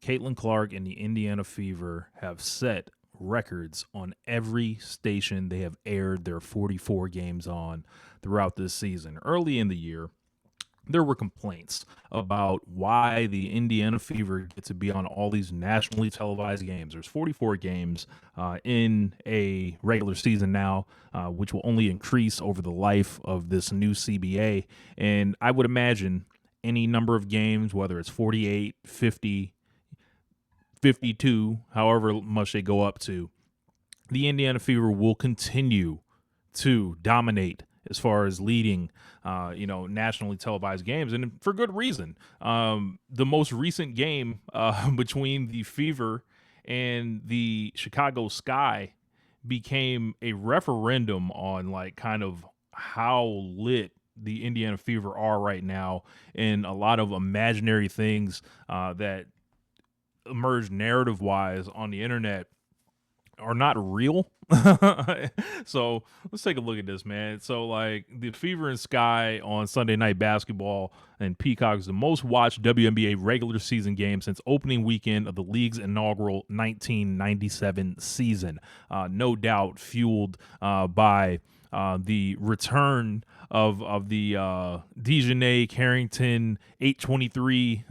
Caitlin Clark and the Indiana Fever have set records on every station they have aired their 44 games on throughout this season. Early in the year, there were complaints about why the Indiana Fever get to be on all these nationally televised games. There's 44 games in a regular season now, which will only increase over the life of this new CBA. And I would imagine any number of games, whether it's 48, 50, 52, however much they go up to, the Indiana Fever will continue to dominate as far as leading, nationally televised games, and for good reason. The most recent game between the Fever and the Chicago Sky became a referendum on like kind of how lit the Indiana Fever are right now, and a lot of imaginary things that emerge narrative wise on the internet are not real. So let's take a look at this, man. So like the Fever and Sky on Sunday Night Basketball and Peacock is the most watched WNBA regular season game since opening weekend of the league's inaugural 1997 season. No doubt fueled by the return of the Dejanay Carrington 823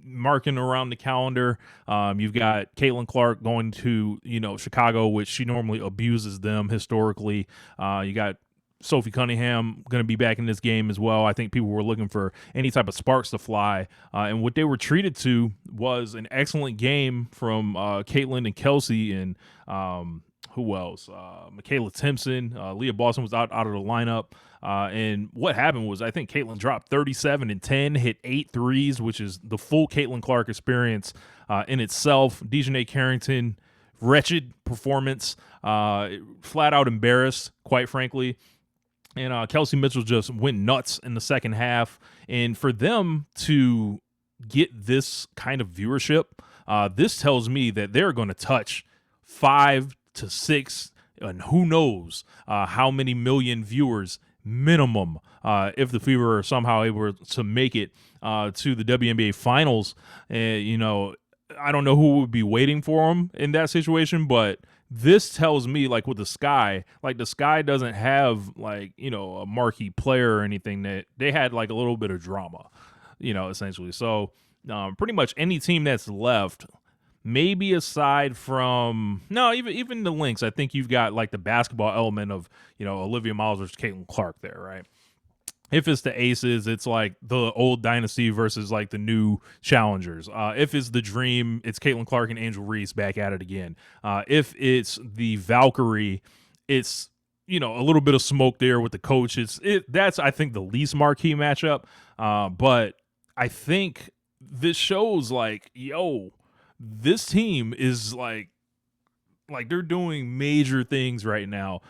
marking around the calendar. You've got Caitlin Clark going to Chicago, which she normally abuses them historically. You got Sophie Cunningham going to be back in this game as well. I think people were looking for any type of sparks to fly, and what they were treated to was an excellent game from Caitlin and Kelsey and who else? Michaela Timpson. Leah Boston was out of the lineup. And what happened was I think Caitlin dropped 37 and 10, hit 8 threes, which is the full Caitlin Clark experience in itself. Dejanay Carrington, wretched performance, flat out embarrassed, quite frankly. And Kelsey Mitchell just went nuts in the second half. And for them to get this kind of viewership, this tells me that they're going to touch 5 to 6, and who knows how many million viewers minimum if the Fever are somehow able to make it to the WNBA Finals. I don't know who would be waiting for them in that situation, but this tells me, like with the Sky, like the Sky doesn't have like, a marquee player or anything. That they had like a little bit of drama, essentially. So pretty much any team that's left, maybe aside from even the Lynx, I think you've got like the basketball element of Olivia Miles versus Caitlin Clark there, right? If it's the Aces, it's like the old dynasty versus like the new challengers. If it's the Dream, it's Caitlin Clark and Angel Reese back at it again. If it's the Valkyrie, it's a little bit of smoke there with the coach. That's I think the least marquee matchup. But I think this shows like, this team is like they're doing major things right now.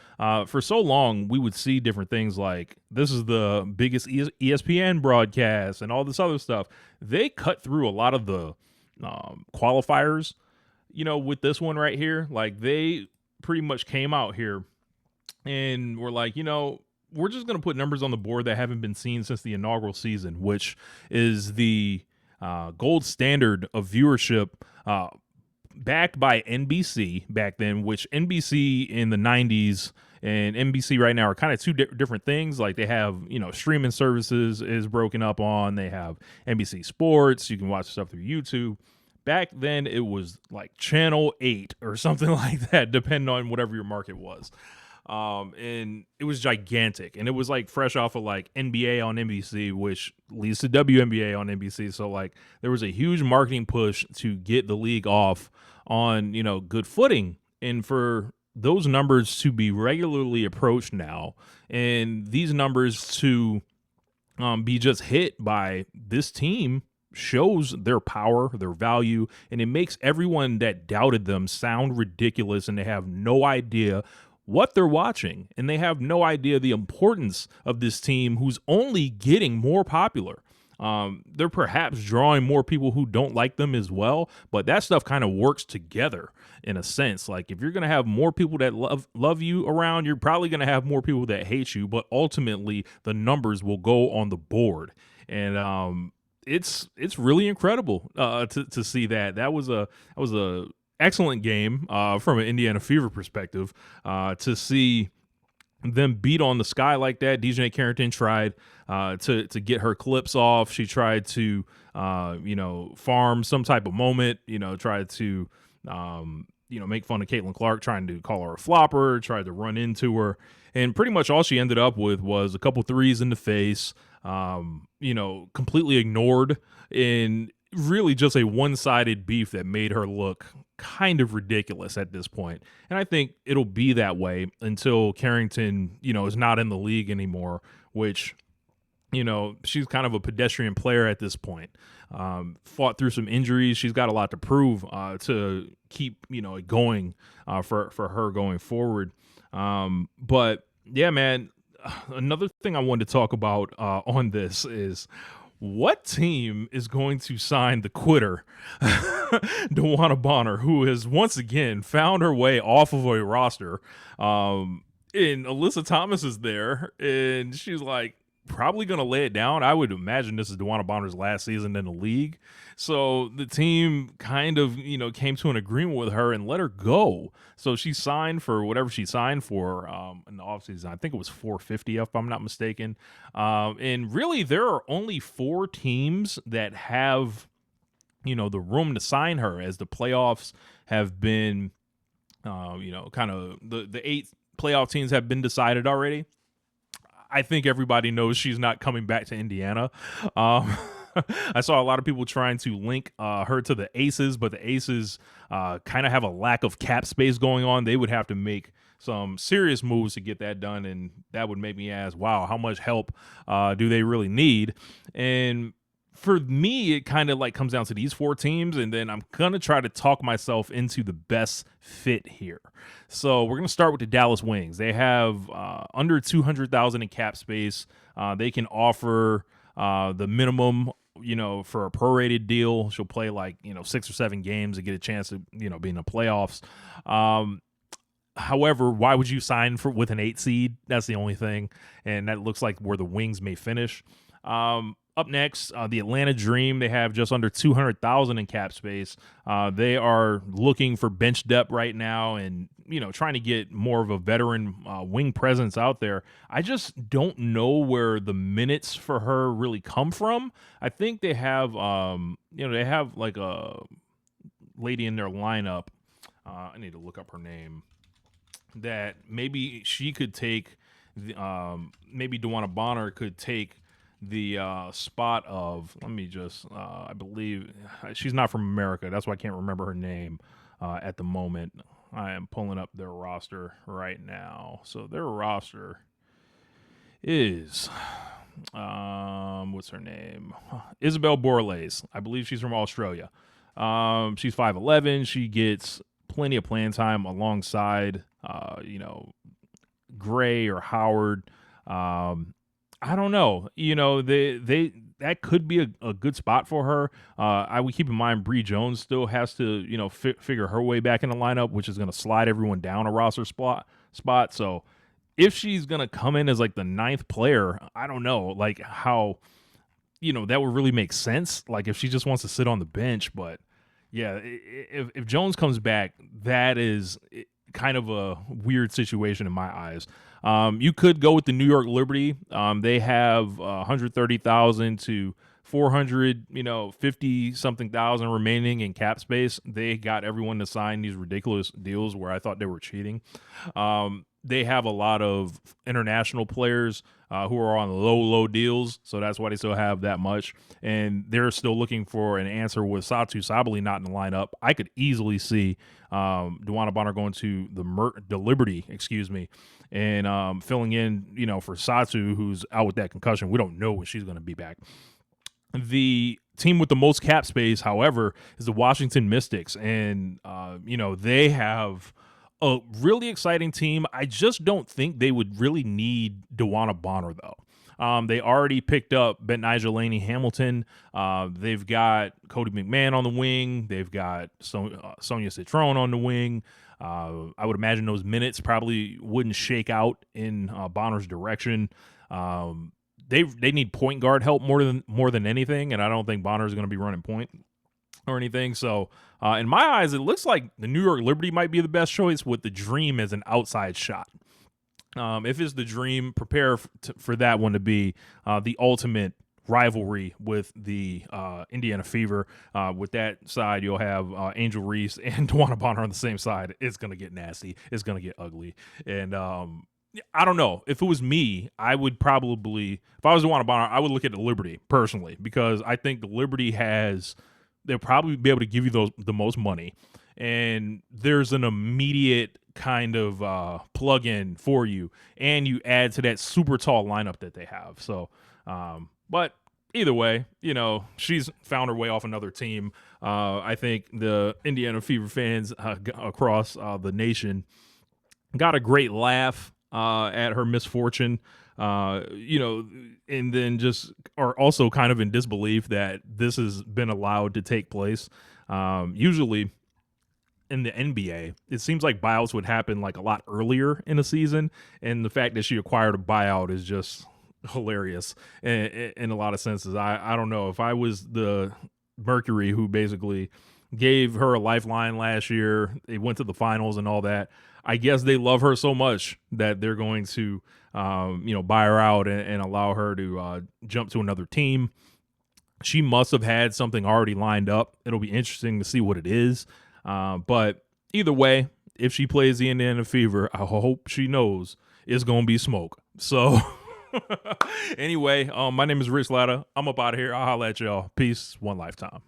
For so long, we would see different things like this is the biggest ESPN broadcast and all this other stuff. They cut through a lot of the qualifiers, with this one right here. Like they pretty much came out here and were like, we're just going to put numbers on the board that haven't been seen since the inaugural season, which is the gold standard of viewership, backed by NBC back then, which NBC in the 90s and NBC right now are kind of two different things. Like they have, streaming services is broken up on. They have NBC Sports. You can watch stuff through YouTube. Back then it was like Channel 8 or something like that, depending on whatever your market was. And it was gigantic, and it was like fresh off of like NBA on NBC, which leads to WNBA on NBC. So like there was a huge marketing push to get the league off on, good footing, and for those numbers to be regularly approached now, and these numbers to be just hit by this team shows their power, their value, and it makes everyone that doubted them sound ridiculous, and they have no idea what they're watching, and they have no idea the importance of this team who's only getting more popular. They're perhaps drawing more people who don't like them as well, but that stuff kind of works together in a sense. Like if you're going to have more people that love you around, you're probably going to have more people that hate you, but ultimately the numbers will go on the board. And it's really incredible to see that. That was a excellent game from an Indiana Fever perspective to see them beat on the sky like that. DJ Carrington tried to get her clips off. She tried to farm some type of moment. Tried to make fun of Caitlin Clark, trying to call her a flopper. Tried to run into her, and pretty much all she ended up with was a couple threes in the face. Completely ignored, and really just a one-sided beef that made her look kind of ridiculous at this point. And I think it'll be that way until Carrington, is not in the league anymore, which, she's kind of a pedestrian player at this point. Fought through some injuries. She's got a lot to prove to keep, it going for her going forward. But yeah, man, another thing I wanted to talk about on this is what team is going to sign the quitter, DeWanna Bonner, who has once again found her way off of a roster. And Alyssa Thomas is there, and she's like probably going to lay it down. I would imagine this is DeWanna Bonner's last season in the league. So the team kind of, came to an agreement with her and let her go. So she signed for whatever she signed for in the offseason. I think it was $450 if I'm not mistaken. And really there are only 4 teams that have, the room to sign her, as the playoffs have been, kind of the 8 playoff teams have been decided already. I think everybody knows she's not coming back to Indiana. I saw a lot of people trying to link her to the Aces, but the Aces kind of have a lack of cap space going on. They would have to make some serious moves to get that done, and that would make me ask, wow, how much help do they really need? And for me, it kind of like comes down to these 4 teams, and then I'm going to try to talk myself into the best fit here. So we're going to start with the Dallas Wings. They have under $200,000 in cap space. They can offer the minimum, for a prorated deal. She'll play 6 or 7 games to get a chance to, be in the playoffs. However, why would you sign with an 8 seed? That's the only thing. And that looks like where the Wings may finish. Up next, the Atlanta Dream. They have just under $200,000 in cap space. They are looking for bench depth right now, and trying to get more of a veteran wing presence out there. I just don't know where the minutes for her really come from. I think they have, they have like a lady in their lineup. I need to look up her name. That maybe she could take. Maybe DeWanna Bonner could take the spot of, let me just I believe she's not from America, that's why I can't remember her name at the moment. I am pulling up their roster right now. So their roster is what's her name, Isabel Borles. I believe she's from Australia. She's 5'11". She gets plenty of playing time alongside Gray or Howard. I don't know. They that could be a good spot for her. I would keep in mind Bree Jones still has to, figure her way back in the lineup, which is going to slide everyone down a roster spot. So if she's going to come in as like the 9th player, I don't know, like how, that would really make sense. Like if she just wants to sit on the bench. But yeah, if Jones comes back, that is kind of a weird situation in my eyes. You could go with the New York Liberty. They have 130,000 to 450 something thousand remaining in cap space. They got everyone to sign these ridiculous deals where I thought they were cheating. They have a lot of international players who are on low deals, so that's why they still have that much. And they're still looking for an answer with Satu Sabali not in the lineup. I could easily see DeWanna Bonner going to the Liberty, and filling in, for Satu, who's out with that concussion. We don't know when she's going to be back. The team with the most cap space, however, is the Washington Mystics, and they have a really exciting team. I just don't think they would really need DeWanna Bonner, though. They already picked up Betnijah Laney Hamilton. They've got Cody McMahon on the wing. They've got Sonia Citron on the wing. I would imagine those minutes probably wouldn't shake out in Bonner's direction. they need point guard help more than anything, and I don't think Bonner is going to be running point or anything. So in my eyes, it looks like the New York Liberty might be the best choice with the Dream as an outside shot. If it's the Dream, prepare for that one to be the ultimate rivalry with the Indiana Fever. With that side, you'll have Angel Reese and DeWanna Bonner on the same side. It's going to get nasty. It's going to get ugly. And I don't know. If it was me, I would probably, if I was DeWanna Bonner, I would look at the Liberty personally, because I think the Liberty they'll probably be able to give you the most money. And there's an immediate kind of plug-in for you, and you add to that super tall lineup that they have. So, but either way, she's found her way off another team. I think the Indiana Fever fans across the nation got a great laugh at her misfortune, and then just are also kind of in disbelief that this has been allowed to take place. Usually in the NBA, it seems like buyouts would happen like a lot earlier in a season, and the fact that she acquired a buyout is just hilarious in a lot of senses. I don't know, if I was the Mercury who basically gave her a lifeline last year, they went to the finals and all that, I guess they love her so much that they're going to buy her out and allow her to jump to another team. She must have had something already lined up. It'll be interesting to see what it is. But either way, if she plays the Indiana Fever, I hope she knows it's going to be smoke. So anyway, my name is Rich Latta. I'm up out of here. I'll holla at y'all. Peace. One lifetime.